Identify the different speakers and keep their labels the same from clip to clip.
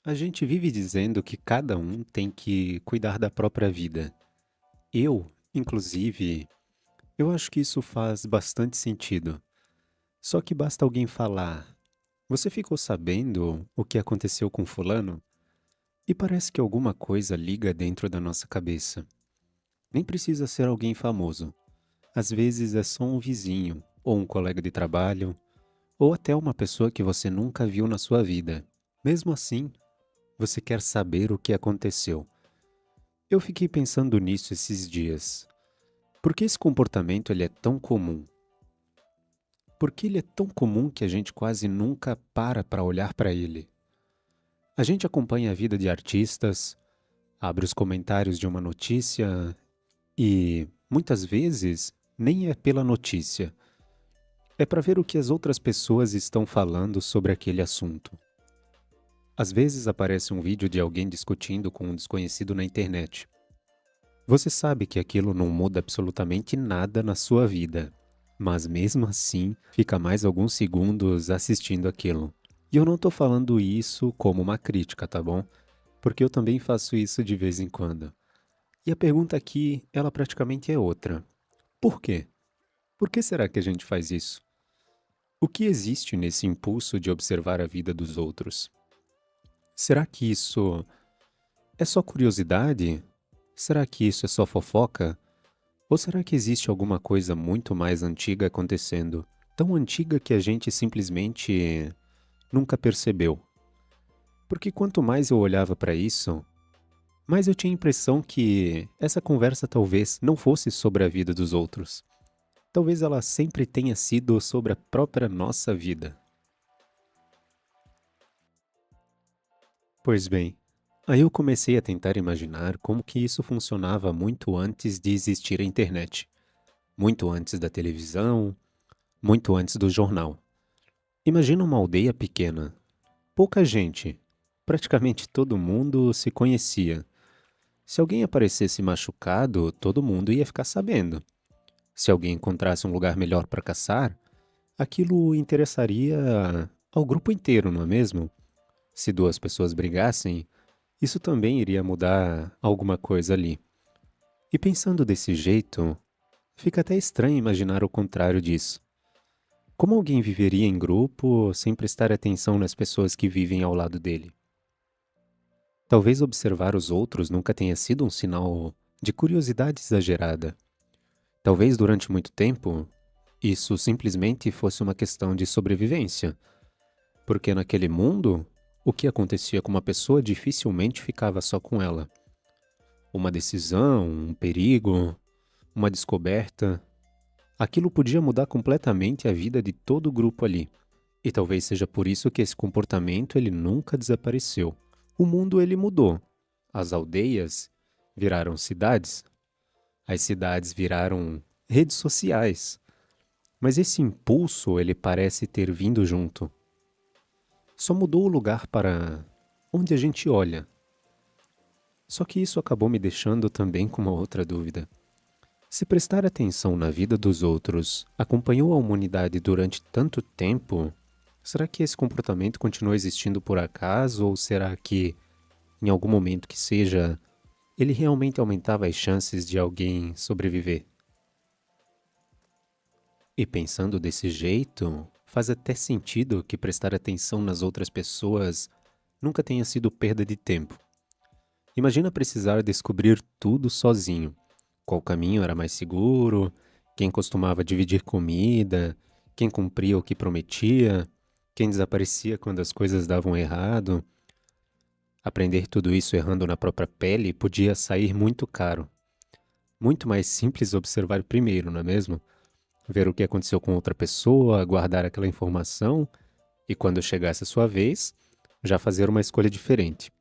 Speaker 1: A gente vive dizendo que cada um tem que cuidar da própria vida. Inclusive, eu acho que isso faz bastante sentido. Só que basta alguém falar: "Você ficou sabendo o que aconteceu com fulano?" E parece que alguma coisa liga dentro da nossa cabeça. Nem precisa ser alguém famoso. Às vezes é só um vizinho, ou um colega de trabalho, ou até uma pessoa que você nunca viu na sua vida. Mesmo assim, você quer saber o que aconteceu. Eu fiquei pensando nisso esses dias. Por que esse comportamento ele é tão comum? Por que ele é tão comum que a gente quase nunca para olhar para ele? A gente acompanha a vida de artistas, abre os comentários de uma notícia e, muitas vezes, nem é pela notícia. É para ver o que as outras pessoas estão falando sobre aquele assunto. Às vezes aparece um vídeo de alguém discutindo com um desconhecido na internet. Você sabe que aquilo não muda absolutamente nada na sua vida, mas mesmo assim fica mais alguns segundos assistindo aquilo. E eu não tô falando isso como uma crítica, tá bom? Porque eu também faço isso de vez em quando. E a pergunta aqui, ela praticamente é outra. Por quê? Por que será que a gente faz isso? O que existe nesse impulso de observar a vida dos outros? Será que isso é só curiosidade? Será que isso é só fofoca? Ou será que existe alguma coisa muito mais antiga acontecendo? Tão antiga que a gente simplesmente nunca percebeu? Porque quanto mais eu olhava para isso, mais eu tinha a impressão que essa conversa talvez não fosse sobre a vida dos outros. Talvez ela sempre tenha sido sobre a própria nossa vida. Pois bem, aí eu comecei a tentar imaginar como que isso funcionava muito antes de existir a internet, muito antes da televisão, muito antes do jornal. Imagina uma aldeia pequena, pouca gente, praticamente todo mundo se conhecia. Se alguém aparecesse machucado, todo mundo ia ficar sabendo. Se alguém encontrasse um lugar melhor para caçar, aquilo interessaria ao grupo inteiro, não é mesmo? Se duas pessoas brigassem, isso também iria mudar alguma coisa ali. E pensando desse jeito, fica até estranho imaginar o contrário disso. Como alguém viveria em grupo sem prestar atenção nas pessoas que vivem ao lado dele? Talvez observar os outros nunca tenha sido um sinal de curiosidade exagerada. Talvez durante muito tempo, isso simplesmente fosse uma questão de sobrevivência, porque naquele mundo, o que acontecia com uma pessoa dificilmente ficava só com ela. Uma decisão, um perigo, uma descoberta, aquilo podia mudar completamente a vida de todo o grupo ali. E talvez seja por isso que esse comportamento ele nunca desapareceu. O mundo ele mudou. As aldeias viraram cidades, as cidades viraram redes sociais. Mas esse impulso ele parece ter vindo junto. Só mudou o lugar para onde a gente olha. Só que isso acabou me deixando também com uma outra dúvida. Se prestar atenção na vida dos outros acompanhou a humanidade durante tanto tempo, será que esse comportamento continua existindo por acaso ou será que, em algum momento que seja, ele realmente aumentava as chances de alguém sobreviver? E pensando desse jeito, faz até sentido que prestar atenção nas outras pessoas nunca tenha sido perda de tempo. Imagina precisar descobrir tudo sozinho. Qual caminho era mais seguro, quem costumava dividir comida, quem cumpria o que prometia, quem desaparecia quando as coisas davam errado. Aprender tudo isso errando na própria pele podia sair muito caro. Muito mais simples observar primeiro, não é mesmo? Ver o que aconteceu com outra pessoa, guardar aquela informação e, quando chegasse a sua vez, já fazer uma escolha diferente.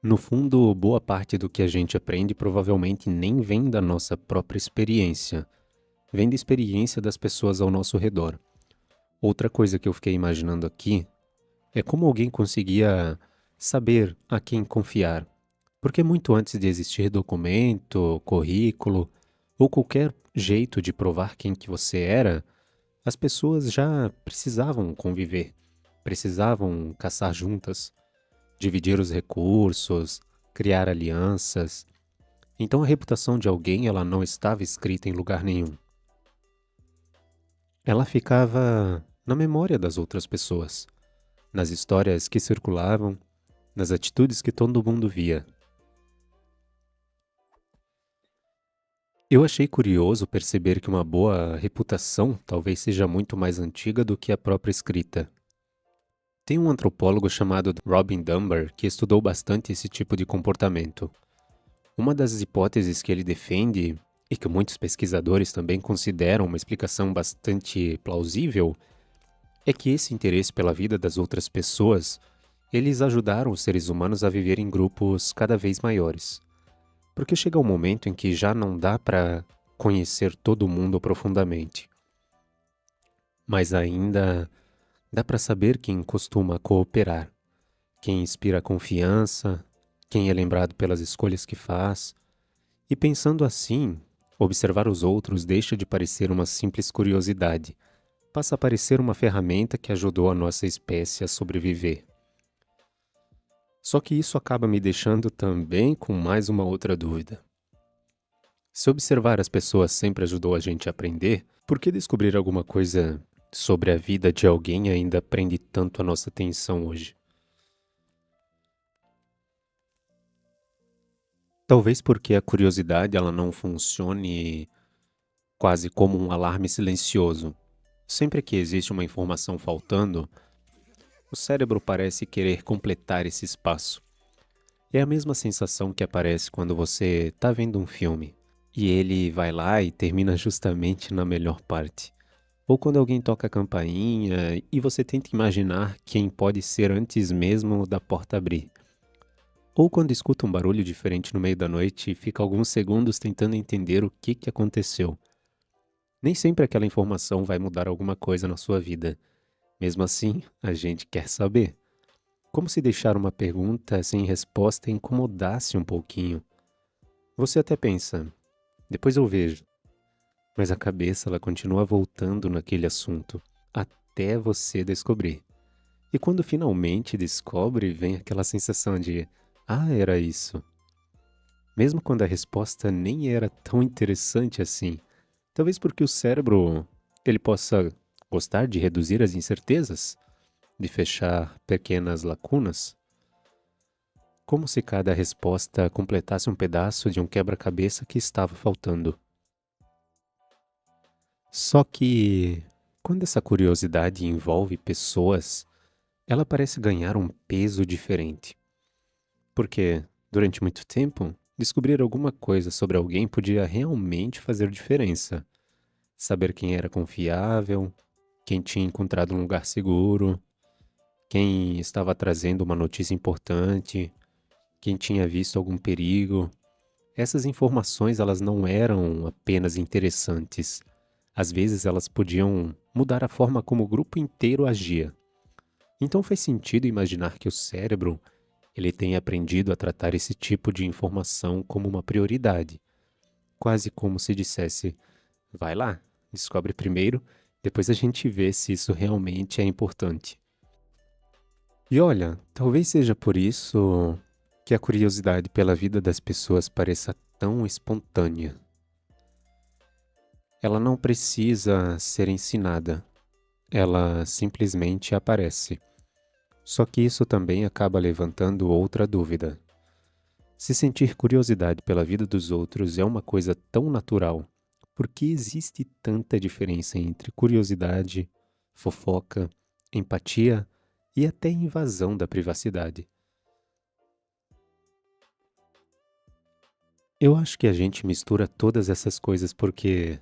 Speaker 1: No fundo, boa parte do que a gente aprende provavelmente nem vem da nossa própria experiência, vem da experiência das pessoas ao nosso redor. Outra coisa que eu fiquei imaginando aqui é como alguém conseguia saber a quem confiar. Porque muito antes de existir documento, currículo ou qualquer jeito de provar quem que você era, as pessoas já precisavam conviver. precisavam caçar juntas, dividir os recursos, criar alianças. Então a reputação de alguém ela não estava escrita em lugar nenhum. Ela ficava na memória das outras pessoas, nas histórias que circulavam, nas atitudes que todo mundo via. Eu achei curioso perceber que uma boa reputação talvez seja muito mais antiga do que a própria escrita. Tem um antropólogo chamado Robin Dunbar que estudou bastante esse tipo de comportamento. Uma das hipóteses que ele defende, e que muitos pesquisadores também consideram uma explicação bastante plausível, é que esse interesse pela vida das outras pessoas, eles ajudaram os seres humanos a viver em grupos cada vez maiores. Porque chega um momento em que já não dá para conhecer todo mundo profundamente, mas ainda dá para saber quem costuma cooperar, quem inspira confiança, quem é lembrado pelas escolhas que faz. E pensando assim, observar os outros deixa de parecer uma simples curiosidade, passa a parecer uma ferramenta que ajudou a nossa espécie a sobreviver. Só que isso acaba me deixando também com mais uma outra dúvida. Se observar as pessoas sempre ajudou a gente a aprender, por que descobrir alguma coisa sobre a vida de alguém ainda prende tanto a nossa atenção hoje? Talvez porque a curiosidade ela não funcione quase como um alarme silencioso. Sempre que existe uma informação faltando, o cérebro parece querer completar esse espaço. É a mesma sensação que aparece quando você está vendo um filme e ele vai lá e termina justamente na melhor parte. Ou quando alguém toca a campainha e você tenta imaginar quem pode ser antes mesmo da porta abrir. Ou quando escuta um barulho diferente no meio da noite e fica alguns segundos tentando entender o que aconteceu. Nem sempre aquela informação vai mudar alguma coisa na sua vida. Mesmo assim, a gente quer saber. Como se deixar uma pergunta sem resposta incomodasse um pouquinho. Você até pensa, depois eu vejo. Mas a cabeça ela continua voltando naquele assunto, até você descobrir. E quando finalmente descobre, vem aquela sensação de, ah, era isso. Mesmo quando a resposta nem era tão interessante assim. Talvez porque o cérebro, ele possa gostar de reduzir as incertezas, de fechar pequenas lacunas, como se cada resposta completasse um pedaço de um quebra-cabeça que estava faltando. Só que, quando essa curiosidade envolve pessoas, ela parece ganhar um peso diferente. Porque, durante muito tempo, descobrir alguma coisa sobre alguém podia realmente fazer diferença. Saber quem era confiável, quem tinha encontrado um lugar seguro, quem estava trazendo uma notícia importante, quem tinha visto algum perigo. Essas informações elas não eram apenas interessantes. Às vezes elas podiam mudar a forma como o grupo inteiro agia. Então faz sentido imaginar que o cérebro ele tenha aprendido a tratar esse tipo de informação como uma prioridade. Quase como se dissesse, vai lá, descobre primeiro, depois a gente vê se isso realmente é importante. E olha, talvez seja por isso que a curiosidade pela vida das pessoas pareça tão espontânea. Ela não precisa ser ensinada, ela simplesmente aparece. Só que isso também acaba levantando outra dúvida. Se sentir curiosidade pela vida dos outros é uma coisa tão natural, por que existe tanta diferença entre curiosidade, fofoca, empatia e até invasão da privacidade? Eu acho que a gente mistura todas essas coisas porque,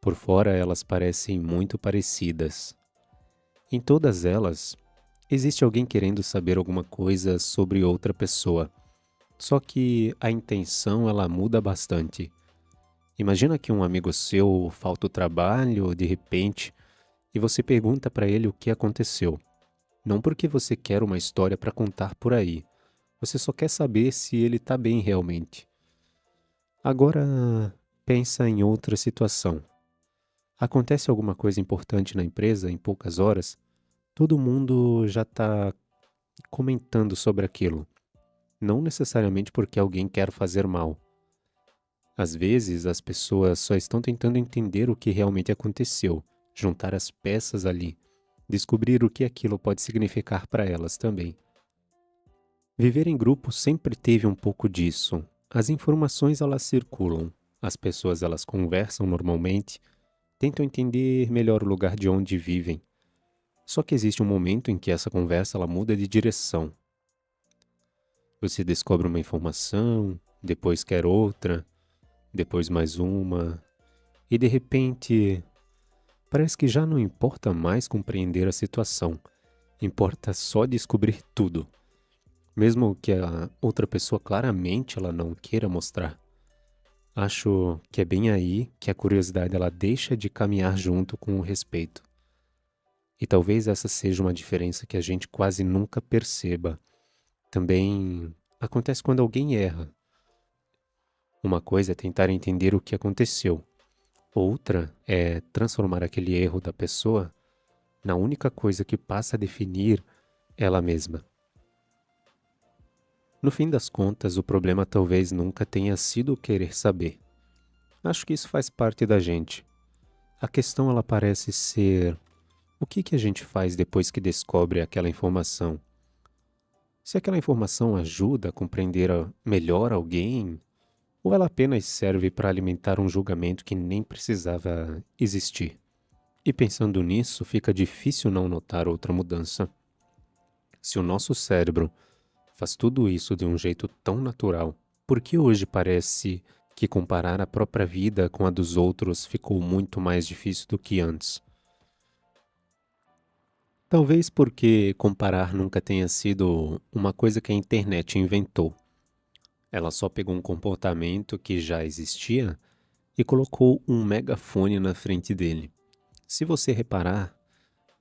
Speaker 1: por fora, elas parecem muito parecidas. Em todas elas, existe alguém querendo saber alguma coisa sobre outra pessoa. Só que a intenção ela muda bastante. Imagina que um amigo seu falta o trabalho de repente e você pergunta para ele o que aconteceu. Não porque você quer uma história para contar por aí. Você só quer saber se ele está bem realmente. Agora, pensa em outra situação. Acontece alguma coisa importante na empresa em poucas horas? todo mundo já está comentando sobre aquilo. Não necessariamente porque alguém quer fazer mal. Às vezes, as pessoas só estão tentando entender o que realmente aconteceu, juntar as peças ali, descobrir o que aquilo pode significar para elas também. Viver em grupo sempre teve um pouco disso. As informações elas circulam, as pessoas elas conversam normalmente, tentam entender melhor o lugar de onde vivem. Só que existe um momento em que essa conversa ela muda de direção. Você descobre uma informação, depois quer outra, depois mais uma, e de repente parece que já não importa mais compreender a situação, importa só descobrir tudo, mesmo que a outra pessoa claramente ela não queira mostrar. Acho que é bem aí que a curiosidade ela deixa de caminhar junto com o respeito. E talvez essa seja uma diferença que a gente quase nunca perceba. Também acontece quando alguém erra. Uma coisa é tentar entender o que aconteceu. Outra é transformar aquele erro da pessoa na única coisa que passa a definir ela mesma. No fim das contas, o problema talvez nunca tenha sido o querer saber. Acho que isso faz parte da gente. A questão ela parece ser o que a gente faz depois que descobre aquela informação. Se aquela informação ajuda a compreender melhor alguém, ou ela apenas serve para alimentar um julgamento que nem precisava existir. E pensando nisso, fica difícil não notar outra mudança. Se o nosso cérebro faz tudo isso de um jeito tão natural, por que hoje parece que comparar a própria vida com a dos outros ficou muito mais difícil do que antes? Talvez porque comparar nunca tenha sido uma coisa que a internet inventou. Ela só pegou um comportamento que já existia e colocou um megafone na frente dele. Se você reparar,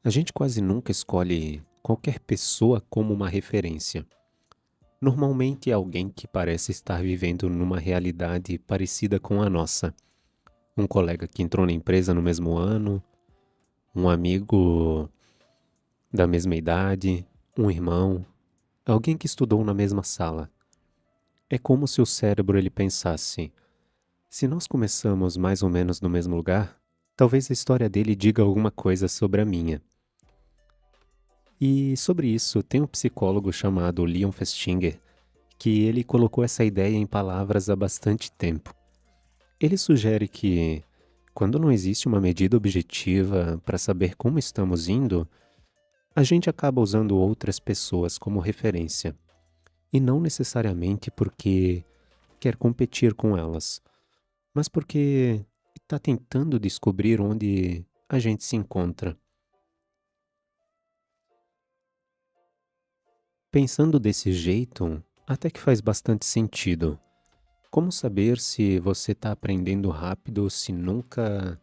Speaker 1: a gente quase nunca escolhe qualquer pessoa como uma referência. Normalmente é alguém que parece estar vivendo numa realidade parecida com a nossa. Um colega que entrou na empresa no mesmo ano, um amigo da mesma idade, um irmão, alguém que estudou na mesma sala. É como se o cérebro ele pensasse: se nós começamos mais ou menos no mesmo lugar, talvez a história dele diga alguma coisa sobre a minha. E sobre isso, tem um psicólogo chamado Leon Festinger, que ele colocou essa ideia em palavras há bastante tempo. Ele sugere que, quando não existe uma medida objetiva para saber como estamos indo, a gente acaba usando outras pessoas como referência. E não necessariamente porque quer competir com elas, mas porque está tentando descobrir onde a gente se encontra. Pensando desse jeito, até que faz bastante sentido. Como saber se você está aprendendo rápido se nunca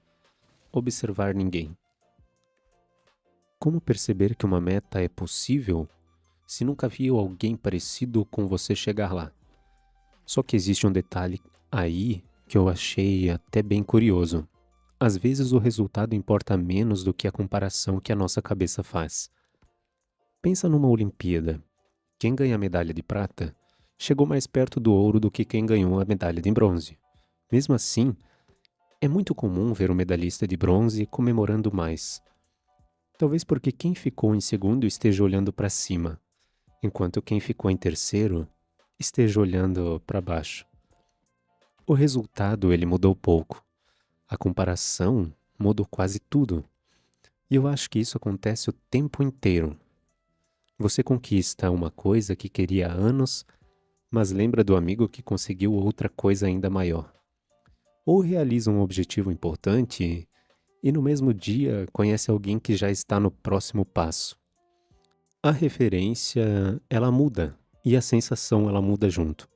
Speaker 1: observar ninguém? Como perceber que uma meta é possível se nunca viu alguém parecido com você chegar lá? Só que existe um detalhe aí que eu achei até bem curioso. Às vezes o resultado importa menos do que a comparação que a nossa cabeça faz. Pensa numa Olimpíada. Quem ganha a medalha de prata chegou mais perto do ouro do que quem ganhou a medalha de bronze. Mesmo assim, é muito comum ver o medalhista de bronze comemorando mais. Talvez porque quem ficou em segundo esteja olhando para cima, enquanto quem ficou em terceiro esteja olhando para baixo. O resultado ele mudou pouco. A comparação mudou quase tudo. E eu acho que isso acontece o tempo inteiro. Você conquista uma coisa que queria há anos, mas lembra do amigo que conseguiu outra coisa ainda maior. Ou realiza um objetivo importante e no mesmo dia conhece alguém que já está no próximo passo. A referência, ela muda e a sensação ela muda junto.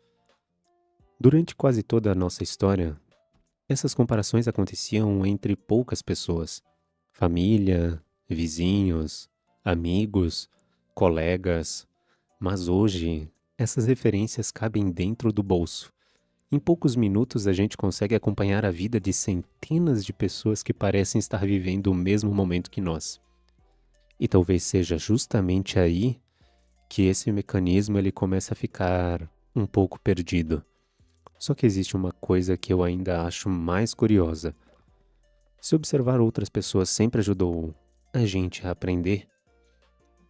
Speaker 1: Durante quase toda a nossa história, essas comparações aconteciam entre poucas pessoas. Família, vizinhos, amigos, colegas. Mas hoje, essas referências cabem dentro do bolso. Em poucos minutos a gente consegue acompanhar a vida de centenas de pessoas que parecem estar vivendo o mesmo momento que nós. E talvez seja justamente aí que esse mecanismo ele começa a ficar um pouco perdido. Só que existe uma coisa que eu ainda acho mais curiosa. Se observar outras pessoas sempre ajudou a gente a aprender,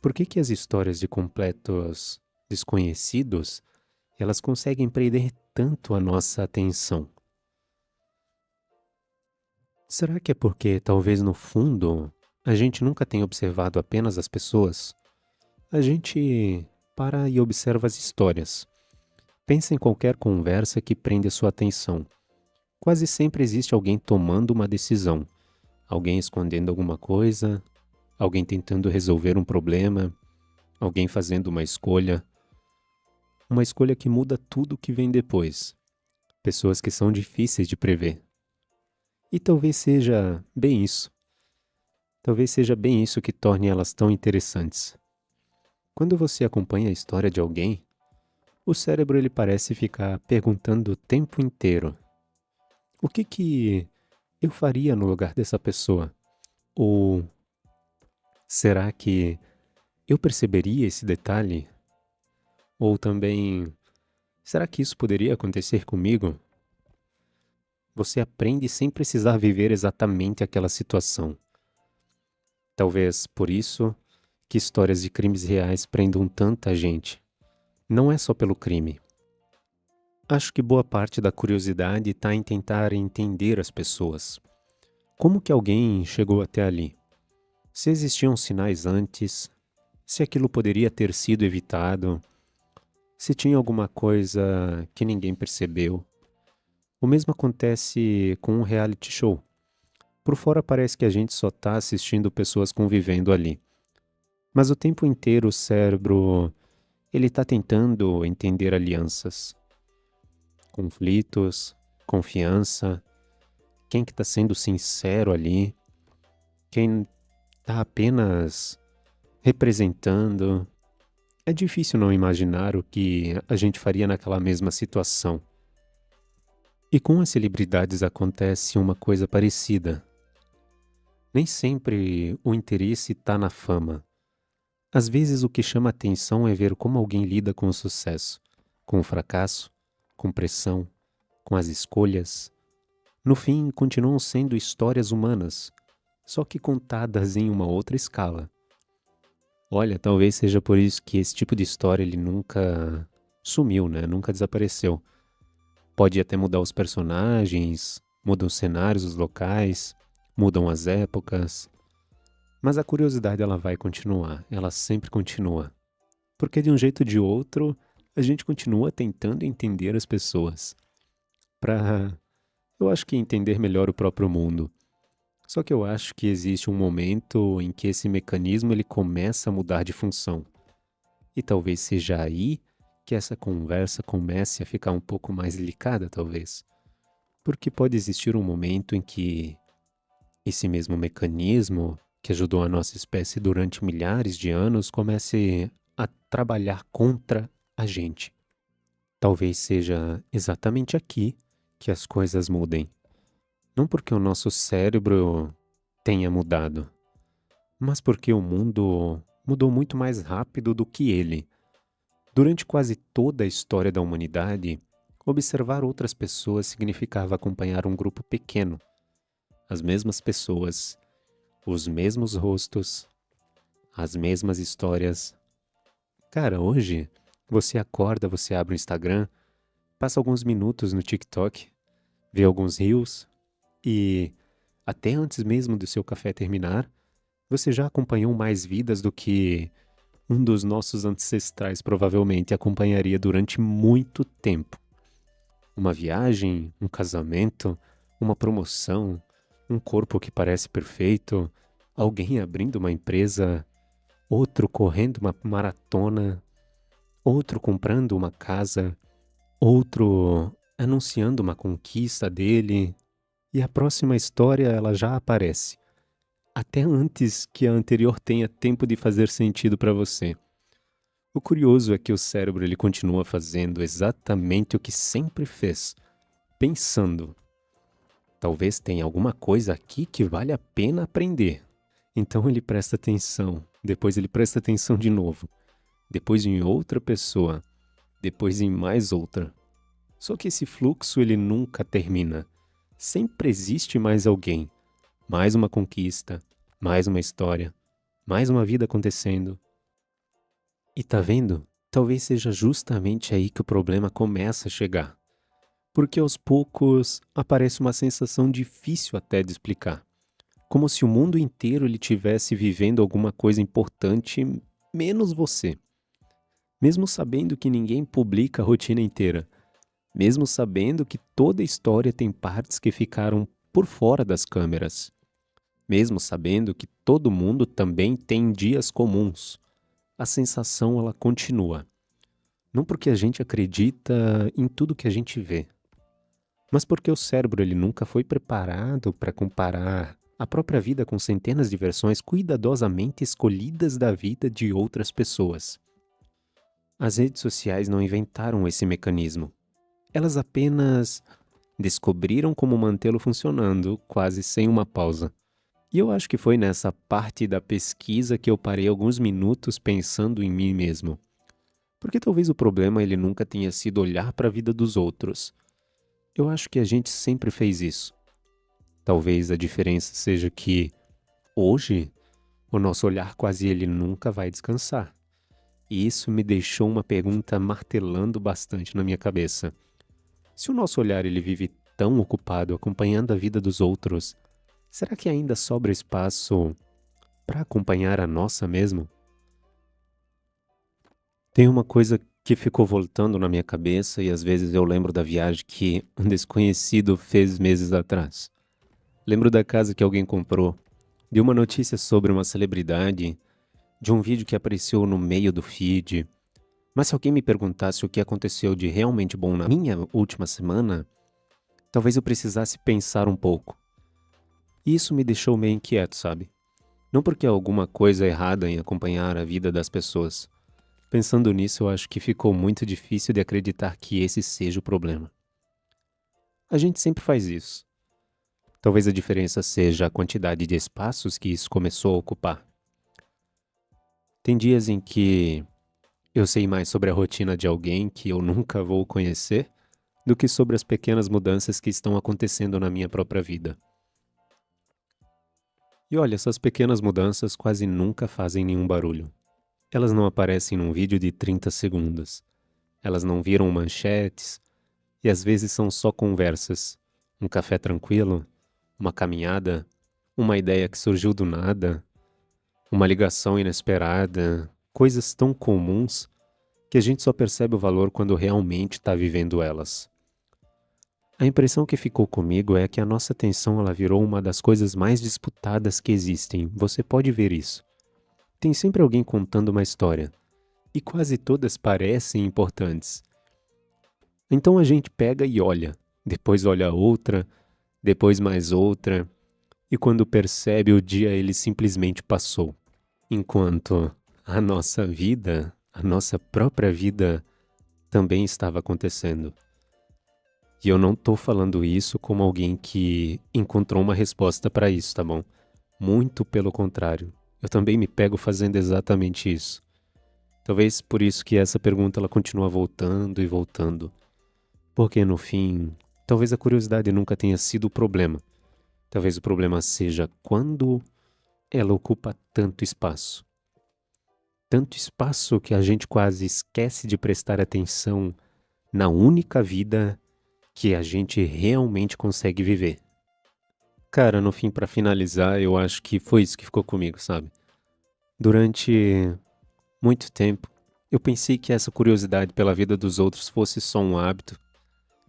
Speaker 1: por que que as histórias de completos desconhecidos, elas conseguem prender tanto a nossa atenção? Será que é porque talvez no fundo a gente nunca tenha observado apenas as pessoas? A gente para e observa as histórias. Pensa em qualquer conversa que prende a sua atenção. Quase sempre existe alguém tomando uma decisão, alguém escondendo alguma coisa, alguém tentando resolver um problema, alguém fazendo uma escolha que muda tudo o que vem depois. Pessoas que são difíceis de prever. E talvez seja bem isso que torne elas tão interessantes. Quando você acompanha a história de alguém, o cérebro ele parece ficar perguntando o tempo inteiro: o que que eu faria no lugar dessa pessoa? Ou será que eu perceberia esse detalhe? Ou também, será que isso poderia acontecer comigo? Você aprende sem precisar viver exatamente aquela situação. Talvez por isso que histórias de crimes reais prendam tanta gente. Não é só pelo crime. Acho que boa parte da curiosidade está em tentar entender as pessoas. Como que alguém chegou até ali? Se existiam sinais antes, se aquilo poderia ter sido evitado, se tinha alguma coisa que ninguém percebeu. O mesmo acontece com um reality show. Por fora parece que a gente só está assistindo pessoas convivendo ali. Mas o tempo inteiro o cérebro, ele está tentando entender alianças, conflitos, confiança, quem que está sendo sincero ali, quem está apenas representando. É difícil não imaginar o que a gente faria naquela mesma situação. E com as celebridades acontece uma coisa parecida. Nem sempre o interesse está na fama. Às vezes o que chama atenção é ver como alguém lida com o sucesso, com o fracasso, com pressão, com as escolhas. No fim, continuam sendo histórias humanas, só que contadas em uma outra escala. Olha, talvez seja por isso que esse tipo de história ele nunca sumiu, né? Nunca desapareceu. Pode até mudar os personagens, mudam os cenários, os locais, mudam as épocas, mas a curiosidade ela vai continuar, ela sempre continua. Porque de um jeito ou de outro, a gente continua tentando entender as pessoas. Para, eu acho que entender melhor o próprio mundo. Só que eu acho que existe um momento em que esse mecanismo ele começa a mudar de função. E talvez seja aí que essa conversa comece a ficar um pouco mais delicada, talvez. Porque pode existir um momento em que esse mesmo mecanismo que ajudou a nossa espécie durante milhares de anos comece a trabalhar contra a gente. Talvez seja exatamente aqui que as coisas mudem. Não porque o nosso cérebro tenha mudado, mas porque o mundo mudou muito mais rápido do que ele. Durante quase toda a história da humanidade, observar outras pessoas significava acompanhar um grupo pequeno, as mesmas pessoas, os mesmos rostos, as mesmas histórias. Cara, hoje você acorda, você abre o Instagram, passa alguns minutos no TikTok, vê alguns reels e até antes mesmo do seu café terminar, você já acompanhou mais vidas do que um dos nossos ancestrais provavelmente acompanharia durante muito tempo. Uma viagem, um casamento, uma promoção, um corpo que parece perfeito, alguém abrindo uma empresa, outro correndo uma maratona, outro comprando uma casa, outro anunciando uma conquista dele, e a próxima história ela já aparece, até antes que a anterior tenha tempo de fazer sentido para você. O curioso é que o cérebro ele continua fazendo exatamente o que sempre fez, pensando. Talvez tenha alguma coisa aqui que vale a pena aprender. Então ele presta atenção, depois ele presta atenção de novo, depois em outra pessoa, depois em mais outra. Só que esse fluxo ele nunca termina. Sempre existe mais alguém, mais uma conquista, mais uma história, mais uma vida acontecendo. E tá vendo? Talvez seja justamente aí que o problema começa a chegar. Porque aos poucos aparece uma sensação difícil até de explicar. Como se o mundo inteiro ele tivesse vivendo alguma coisa importante, menos você. Mesmo sabendo que ninguém publica a rotina inteira. Mesmo sabendo que toda história tem partes que ficaram por fora das câmeras. Mesmo sabendo que todo mundo também tem dias comuns. A sensação ela continua. Não porque a gente acredita em tudo que a gente vê, mas porque o cérebro ele nunca foi preparado para comparar a própria vida com centenas de versões cuidadosamente escolhidas da vida de outras pessoas. As redes sociais não inventaram esse mecanismo. Elas apenas descobriram como mantê-lo funcionando, quase sem uma pausa. E eu acho que foi nessa parte da pesquisa que eu parei alguns minutos pensando em mim mesmo. Porque talvez o problema ele nunca tenha sido olhar para a vida dos outros. Eu acho que a gente sempre fez isso. Talvez a diferença seja que, hoje, o nosso olhar quase ele nunca vai descansar. E isso me deixou uma pergunta martelando bastante na minha cabeça. Se o nosso olhar ele vive tão ocupado acompanhando a vida dos outros, será que ainda sobra espaço para acompanhar a nossa mesmo? Tem uma coisa que ficou voltando na minha cabeça e às vezes eu lembro da viagem que um desconhecido fez meses atrás. Lembro da casa que alguém comprou, de uma notícia sobre uma celebridade, de um vídeo que apareceu no meio do feed. Mas se alguém me perguntasse o que aconteceu de realmente bom na minha última semana, talvez eu precisasse pensar um pouco. E isso me deixou meio inquieto, sabe? Não porque há alguma coisa errada em acompanhar a vida das pessoas. Pensando nisso, eu acho que ficou muito difícil de acreditar que esse seja o problema. A gente sempre faz isso. Talvez a diferença seja a quantidade de espaços que isso começou a ocupar. Tem dias em que eu sei mais sobre a rotina de alguém que eu nunca vou conhecer do que sobre as pequenas mudanças que estão acontecendo na minha própria vida. E olha, essas pequenas mudanças quase nunca fazem nenhum barulho. Elas não aparecem num vídeo de 30 segundos. Elas não viram manchetes e às vezes são só conversas. Um café tranquilo, uma caminhada, uma ideia que surgiu do nada, uma ligação inesperada, coisas tão comuns que a gente só percebe o valor quando realmente está vivendo elas. A impressão que ficou comigo é que a nossa atenção ela virou uma das coisas mais disputadas que existem. Você pode ver isso. Tem sempre alguém contando uma história, e quase todas parecem importantes. Então a gente pega e olha, depois olha outra, depois mais outra, e quando percebe o dia ele simplesmente passou. Enquanto a nossa vida, a nossa própria vida, também estava acontecendo. E eu não tô falando isso como alguém que encontrou uma resposta para isso, tá bom? Muito pelo contrário. Eu também me pego fazendo exatamente isso. Talvez por isso que essa pergunta ela continua voltando e voltando. Porque no fim, talvez a curiosidade nunca tenha sido o problema. Talvez o problema seja quando ela ocupa tanto espaço. Tanto espaço que a gente quase esquece de prestar atenção na única vida que a gente realmente consegue viver. Cara, no fim, pra finalizar, eu acho que foi isso que ficou comigo, sabe? Durante muito tempo, eu pensei que essa curiosidade pela vida dos outros fosse só um hábito,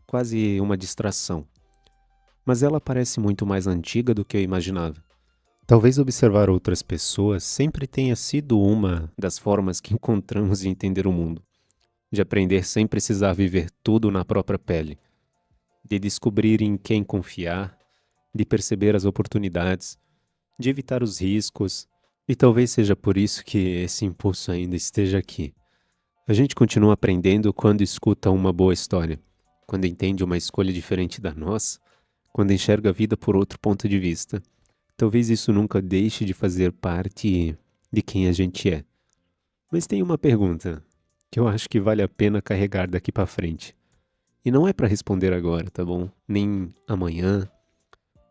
Speaker 1: quase uma distração. Mas ela parece muito mais antiga do que eu imaginava. Talvez observar outras pessoas sempre tenha sido uma das formas que encontramos de entender o mundo, de aprender sem precisar viver tudo na própria pele, de descobrir em quem confiar, de perceber as oportunidades, de evitar os riscos, e talvez seja por isso que esse impulso ainda esteja aqui. A gente continua aprendendo quando escuta uma boa história, quando entende uma escolha diferente da nossa, quando enxerga a vida por outro ponto de vista. Talvez isso nunca deixe de fazer parte de quem a gente é. Mas tem uma pergunta que eu acho que vale a pena carregar daqui pra frente. E não é pra responder agora, tá bom? Nem amanhã.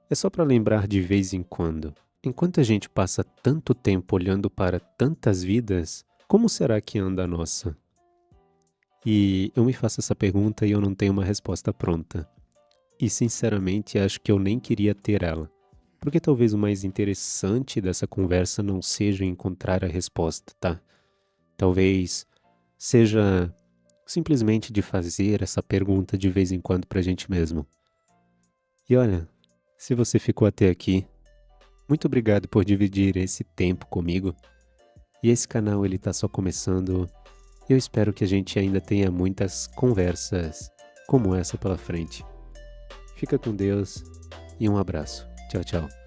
Speaker 1: É só pra lembrar de vez em quando. Enquanto a gente passa tanto tempo olhando para tantas vidas, como será que anda a nossa? E eu me faço essa pergunta e eu não tenho uma resposta pronta. E sinceramente acho que eu nem queria ter ela. Porque talvez o mais interessante dessa conversa não seja encontrar a resposta, tá? Talvez seja simplesmente de fazer essa pergunta de vez em quando pra gente mesmo. E olha, se você ficou até aqui, muito obrigado por dividir esse tempo comigo. E esse canal ele tá só começando. Eu espero que a gente ainda tenha muitas conversas como essa pela frente. Fica com Deus e um abraço. Tchau, tchau.